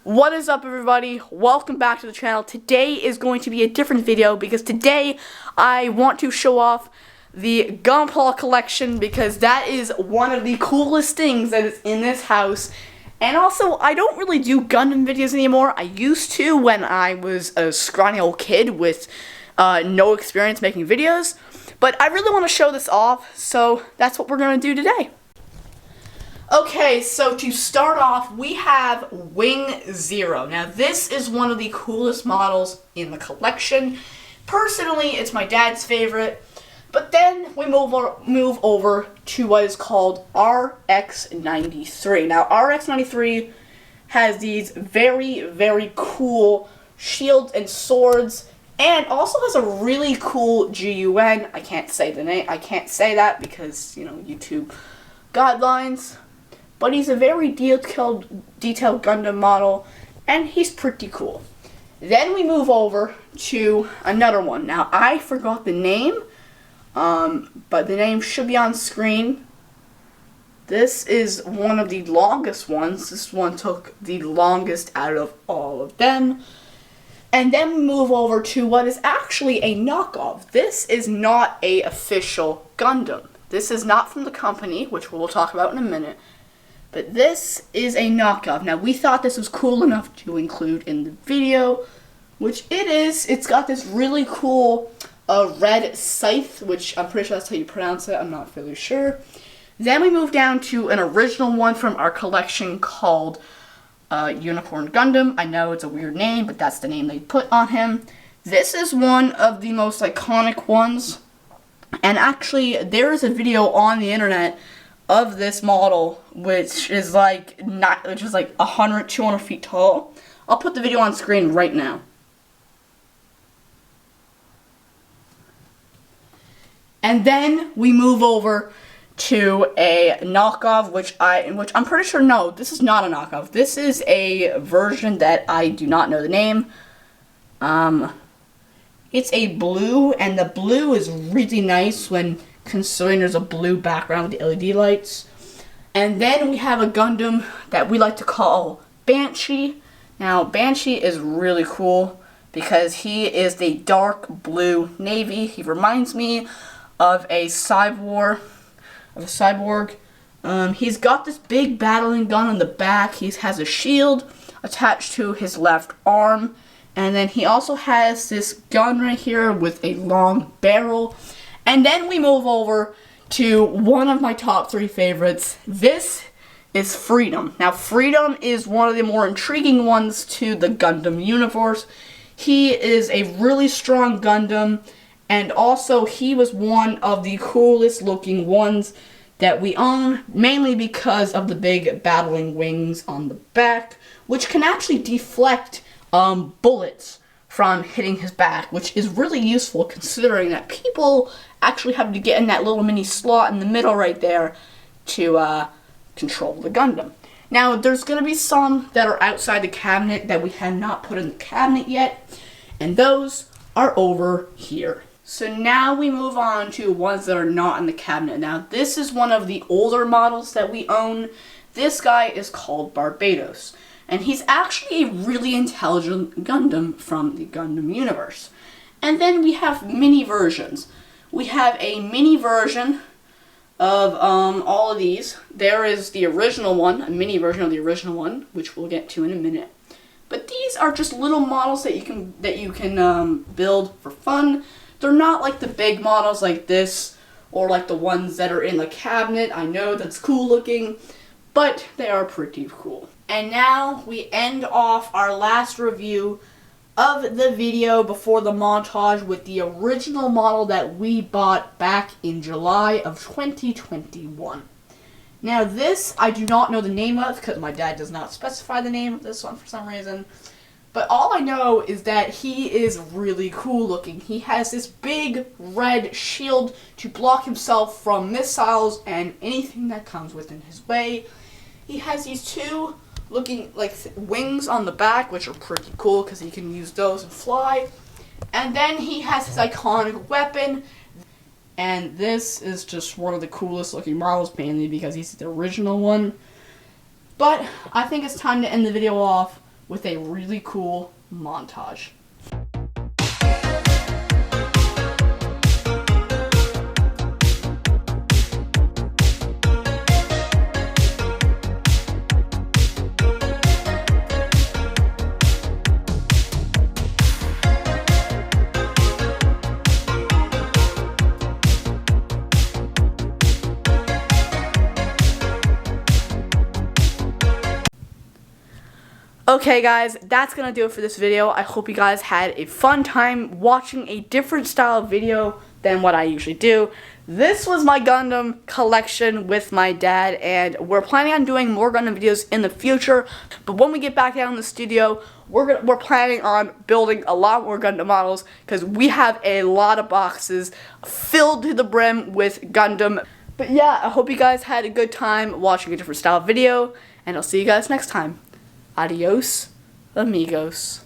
What is up, everybody? Welcome back to the channel. Today is going to be a different video because today I want to show off the Gundam collection because that is one of the coolest things that is in this house. And also, I don't really do Gundam videos anymore. I used to when I was a scrawny old kid with no experience making videos. But I really want to show this off, so that's what we're going to do today. Okay, so to start off, we have Wing Zero. Now, this is one of the coolest models in the collection. Personally, it's my dad's favorite. But then we move over to what is called RX-93. Now, RX-93 has these very, very cool shields and swords, and also has a really cool GUN. I can't say the name. I can't say that because, you know, YouTube guidelines. But he's a very detailed Gundam model, and he's pretty cool. Then we move over to another one. Now, I forgot the name, but the name should be on screen. This is one of the longest ones. This one took the longest out of all of them. And then we move over to what is actually a knockoff. This is not an official Gundam. This is not from the company, which we'll talk about in a minute. But this is a knockoff. Now, we thought this was cool enough to include in the video, which it is. It's got this really cool red scythe, which I'm pretty sure that's how you pronounce it. I'm not really sure. Then we move down to an original one from our collection called Unicorn Gundam. I know it's a weird name, but that's the name they put on him. This is one of the most iconic ones. And actually, there is a video on the internet of this model, which is like 100, 200 feet tall. I'll put the video on screen right now. And then we move over to a knockoff, which I'm pretty sure, no, this is not a knockoff. This is a version that I do not know the name. It's a blue, and the blue is really nice when considering there's a blue background with the LED lights. And then we have a Gundam that we like to call Banshee. Now, Banshee is really cool because he is the dark blue navy. He reminds me of a cyborg. He's got this big battling gun on the back. He has a shield attached to his left arm. And then he also has this gun right here with a long barrel. And then we move over to one of my top 3 favorites. This is Freedom. Now, Freedom is one of the more intriguing ones to the Gundam universe. He is a really strong Gundam, and also he was one of the coolest looking ones that we own, mainly because of the big battling wings on the back, which can actually deflect bullets from hitting his back, which is really useful considering that people actually have to get in that little mini slot in the middle right there to control the Gundam. Now, there's going to be some that are outside the cabinet that we have not put in the cabinet yet, and those are over here. So now we move on to ones that are not in the cabinet. Now, this is one of the older models that we own. This guy is called Barbados. And he's actually a really intelligent Gundam from the Gundam universe. And then we have mini versions. We have a mini version of all of these. There is the original one, a mini version of the original one, which we'll get to in a minute. But these are just little models that you can build for fun. They're not like the big models like this, or like the ones that are in the cabinet. I know that's cool looking, but they are pretty cool. And now we end off our last review of the video before the montage with the original model that we bought back in July of 2021. Now, this I do not know the name of because my dad does not specify the name of this one for some reason. But all I know is that he is really cool looking. He has this big red shield to block himself from missiles and anything that comes within his way. He has these two looking like wings on the back, which are pretty cool because he can use those and fly. And then he has his iconic weapon, and this is just one of the coolest looking models, mainly because he's the original one. But I think it's time to end the video off with a really cool montage. Okay guys, that's gonna do it for this video. I hope you guys had a fun time watching a different style video than what I usually do. This was my Gundam collection with my dad, and we're planning on doing more Gundam videos in the future. But when we get back down in the studio, we're planning on building a lot more Gundam models because we have a lot of boxes filled to the brim with Gundam. But yeah, I hope you guys had a good time watching a different style video, and I'll see you guys next time. Adios, amigos.